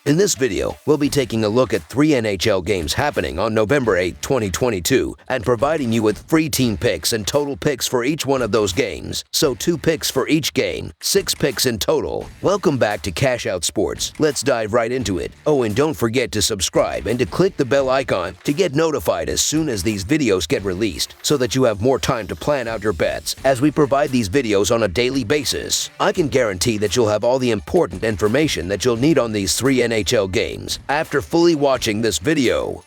In this video, we'll be taking a look at 3 NHL games happening on November 8, 2022, and providing you with free team picks and total picks for each one of those games. So 2 picks for each game, 6 picks in total. Welcome back to Cash Out Sports. Let's dive right into it. Oh, and don't forget to subscribe and to click the bell icon to get notified as soon as these videos get released, so that you have more time to plan out your bets as we provide these videos on a daily basis. I can guarantee that you'll have all the important information that you'll need on these 3 NHL games after fully watching this video.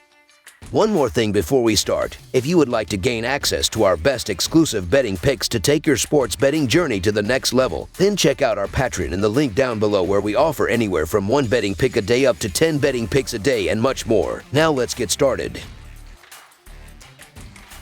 One more thing before we start. If you would like to gain access to our best exclusive betting picks to take your sports betting journey to the next level, then check out our Patreon in the link down below, where we offer anywhere from 1 betting pick a day up to 10 betting picks a day and much more. Now let's get started.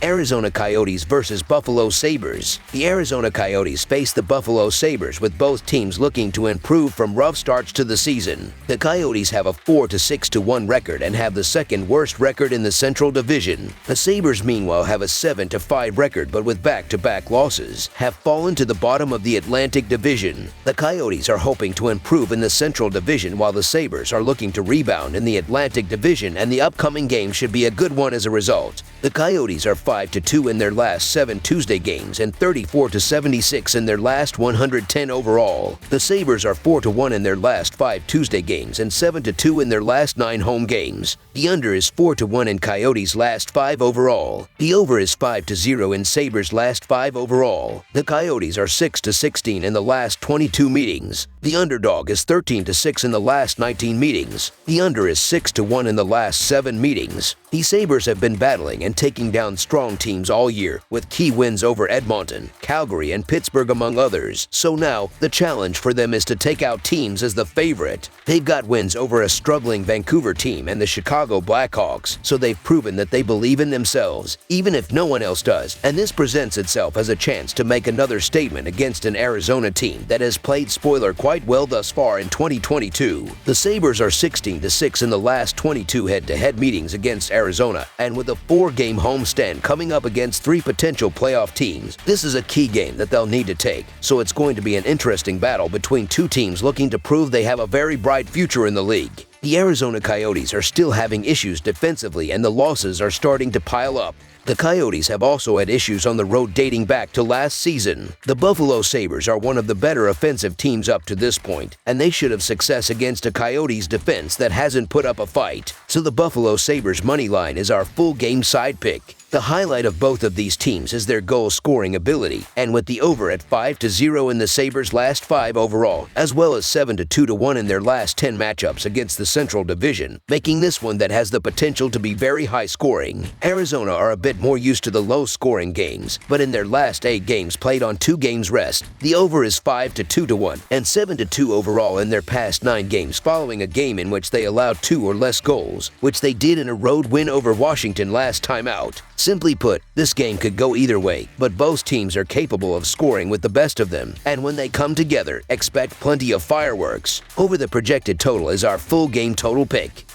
Arizona Coyotes versus Buffalo Sabres. The Arizona Coyotes face the Buffalo Sabres, with both teams looking to improve from rough starts to the season. The Coyotes have a 4-6-1 record and have the second worst record in the Central Division. The Sabres, meanwhile, have a 7-5 record, but with back-to-back losses, have fallen to the bottom of the Atlantic Division. The Coyotes are hoping to improve in the Central Division, while the Sabres are looking to rebound in the Atlantic Division, and the upcoming game should be a good one as a result. The Coyotes are 5-2 in their last 7 Tuesday games and 34-76 in their last 110 overall. The Sabres are 4-1 in their last 5 Tuesday games and 7-2 in their last 9 home games. The under is 4-1 in Coyotes' last 5 overall. The over is 5-0 in Sabres' last 5 overall. The Coyotes are 6-16 in the last 22 meetings. The underdog is 13-6 in the last 19 meetings. The under is 6-1 in the last 7 meetings. The Sabres have been battling and taking down strong teams all year, with key wins over Edmonton, Calgary, and Pittsburgh among others. So now, the challenge for them is to take out teams as the favorite. They've got wins over a struggling Vancouver team and the Chicago Blackhawks, so they've proven that they believe in themselves, even if no one else does, and this presents itself as a chance to make another statement against an Arizona team that has played spoiler quite well thus far in 2022. The Sabres are 16-6 in the last 22 head-to-head meetings against Arizona, and with a 4-game homestand coming up against 3 potential playoff teams, this is a key game that they'll need to take, so it's going to be an interesting battle between 2 teams looking to prove they have a very bright future in the league. The Arizona Coyotes are still having issues defensively, and the losses are starting to pile up. The Coyotes have also had issues on the road dating back to last season. The Buffalo Sabres are one of the better offensive teams up to this point, and they should have success against a Coyotes defense that hasn't put up a fight. So the Buffalo Sabres money line is our full game side pick. The highlight of both of these teams is their goal-scoring ability, and with the over at 5-0 in the Sabres' last 5 overall, as well as 7-2-1 in their last 10 matchups against the Central Division, making this one that has the potential to be very high-scoring. Arizona are a bit more used to the low-scoring games, but in their last 8 games played on 2 games rest, the over is 5-2-1 and 7-2 overall in their past 9 games, following a game in which they allowed 2 or less goals, which they did in a road win over Washington last time out. Simply put, this game could go either way, but both teams are capable of scoring with the best of them, and when they come together, expect plenty of fireworks. Over the projected total is our full game total pick.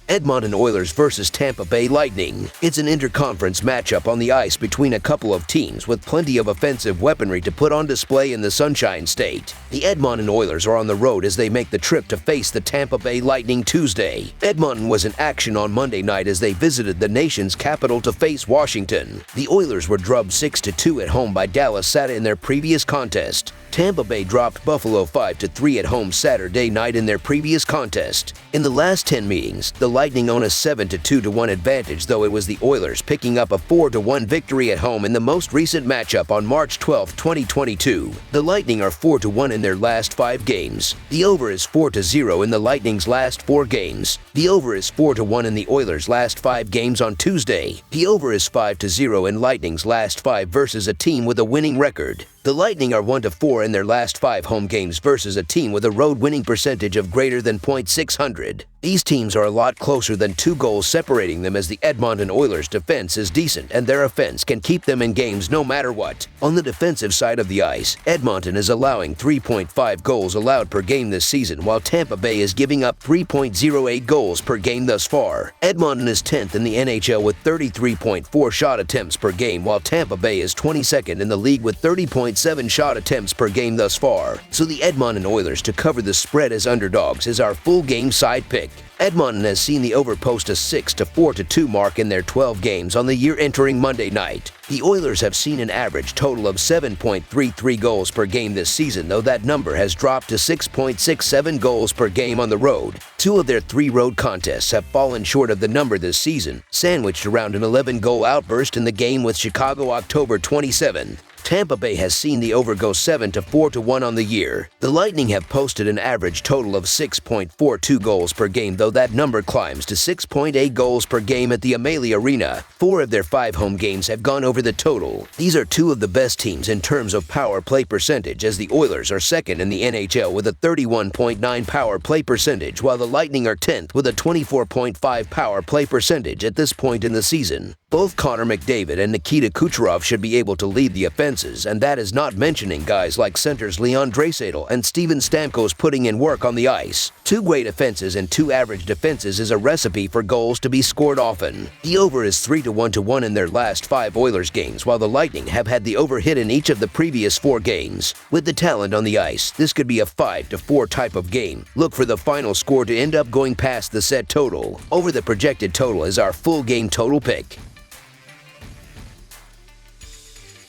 Edmonton Oilers versus Tampa Bay Lightning. It's an interconference matchup on the ice between a couple of teams with plenty of offensive weaponry to put on display in the Sunshine State. The Edmonton Oilers are on the road as they make the trip to face the Tampa Bay Lightning Tuesday. Edmonton was in action on Monday night as they visited the nation's capital to face Washington. The Oilers were drubbed 6-2 at home by Dallas Saturday in their previous contest. Tampa Bay dropped Buffalo 5-3 at home Saturday night in their previous contest. In the last 10 meetings, the Lightning own a 7-2-1 advantage, though it was the Oilers picking up a 4-1 victory at home in the most recent matchup on March 12, 2022. The Lightning are 4-1 in their last 5 games. The over is 4-0 in the Lightning's last 4 games. The over is 4-1 in the Oilers' last 5 games on Tuesday. The over is 5-0 in Lightning's last 5 versus a team with a winning record. The Lightning are 1-4 in their last 5 home games versus a team with a road winning percentage of greater than .600. These teams are a lot closer than 2 goals separating them, as the Edmonton Oilers' defense is decent and their offense can keep them in games no matter what. On the defensive side of the ice, Edmonton is allowing 3.5 goals allowed per game this season, while Tampa Bay is giving up 3.08 goals per game thus far. Edmonton is 10th in the NHL with 33.4 shot attempts per game, while Tampa Bay is 22nd in the league with 30.0 6.7 shot attempts per game thus far, so the Edmonton Oilers to cover the spread as underdogs is our full game side pick. Edmonton has seen the over post a 6 to 4-2 mark in their 12 games on the year entering Monday night. The Oilers have seen an average total of 7.33 goals per game this season, though that number has dropped to 6.67 goals per game on the road. 2 of their 3 road contests have fallen short of the number this season, sandwiched around an 11-goal outburst in the game with Chicago October 27. Tampa Bay has seen the over go 7 to 4-1 on the year. The Lightning have posted an average total of 6.42 goals per game, though that number climbs to 6.8 goals per game at the Amalie Arena. 4 of their 5 home games have gone over the total. These are 2 of the best teams in terms of power play percentage, as the Oilers are second in the NHL with a 31.9 power play percentage, while the Lightning are 10th with a 24.5 power play percentage at this point in the season. Both Connor McDavid and Nikita Kucherov should be able to lead the offenses, and that is not mentioning guys like centers Leon Draisaitl and Steven Stamkos putting in work on the ice. 2 great offenses and 2 average defenses is a recipe for goals to be scored often. The over is 3-1 in their last 5 Oilers games, while the Lightning have had the over hit in each of the previous 4 games. With the talent on the ice, this could be a 5-4 type of game. Look for the final score to end up going past the set total. Over the projected total is our full game total pick.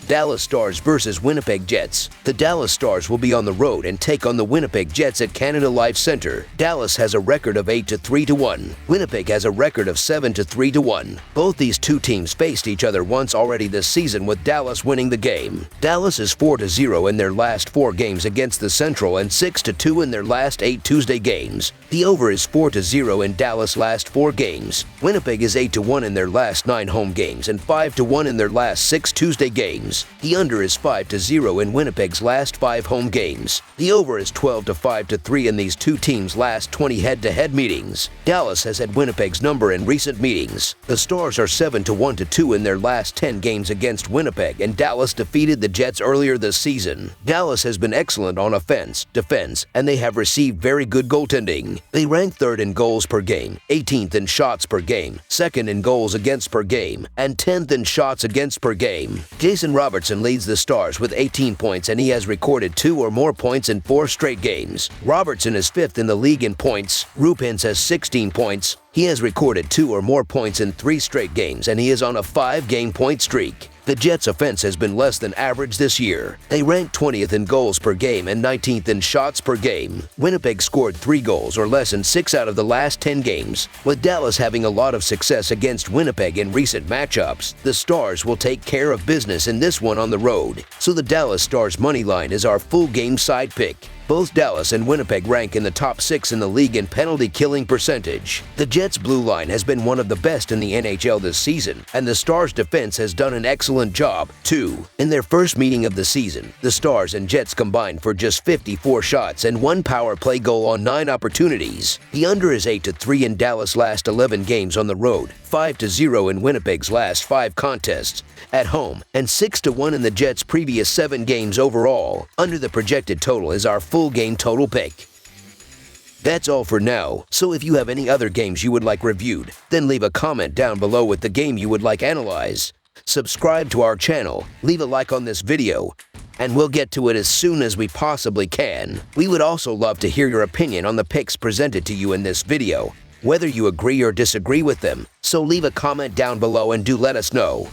Dallas Stars versus Winnipeg Jets. The Dallas Stars will be on the road and take on the Winnipeg Jets at Canada Life Center. Dallas has a record of 8-3-1. Winnipeg has a record of 7-3-1. Both these 2 teams faced each other once already this season, with Dallas winning the game. Dallas is 4-0 in their last 4 games against the Central and 6-2 in their last 8 Tuesday games. The over is 4-0 in Dallas' last 4 games. Winnipeg is 8-1 in their last 9 home games and 5-1 in their last 6 Tuesday games. The under is 5-0 in Winnipeg's last 5 home games. The over is 12-5-3 in these 2 teams' last 20 head-to-head meetings. Dallas has had Winnipeg's number in recent meetings. The Stars are 7-1-2 in their last 10 games against Winnipeg, and Dallas defeated the Jets earlier this season. Dallas has been excellent on offense, defense, and they have received very good goaltending. They rank 3rd in goals per game, 18th in shots per game, 2nd in goals against per game, and 10th in shots against per game. Jason Robertson leads the Stars with 18 points, and he has recorded 2 or more points in 4 straight games. Robertson is 5th in the league in points. Rupins has 16 points. He has recorded 2 or more points in 3 straight games, and he is on a 5-game point streak. The Jets' offense has been less than average this year. They rank 20th in goals per game and 19th in shots per game. Winnipeg scored 3 goals or less in 6 out of the last 10 games. With Dallas having a lot of success against Winnipeg in recent matchups, the Stars will take care of business in this one on the road. So the Dallas Stars money line is our full game side pick. Both Dallas and Winnipeg rank in the top 6 in the league in penalty killing percentage. The Jets' blue line has been one of the best in the NHL this season, and the Stars' defense has done an excellent job, too. In their first meeting of the season, the Stars and Jets combined for just 54 shots and 1 power play goal on 9 opportunities. The under is 8-3 in Dallas' last 11 games on the road, 5-0 in Winnipeg's last 5 contests at home, and 6-1 in the Jets' previous 7 games overall. Under the projected total is our full game total pick. That's all for now, so if you have any other games you would like reviewed, then leave a comment down below with the game you would like analyzed. Subscribe to our channel, leave a like on this video, and we'll get to it as soon as we possibly can. We would also love to hear your opinion on the picks presented to you in this video, whether you agree or disagree with them, so leave a comment down below and do let us know.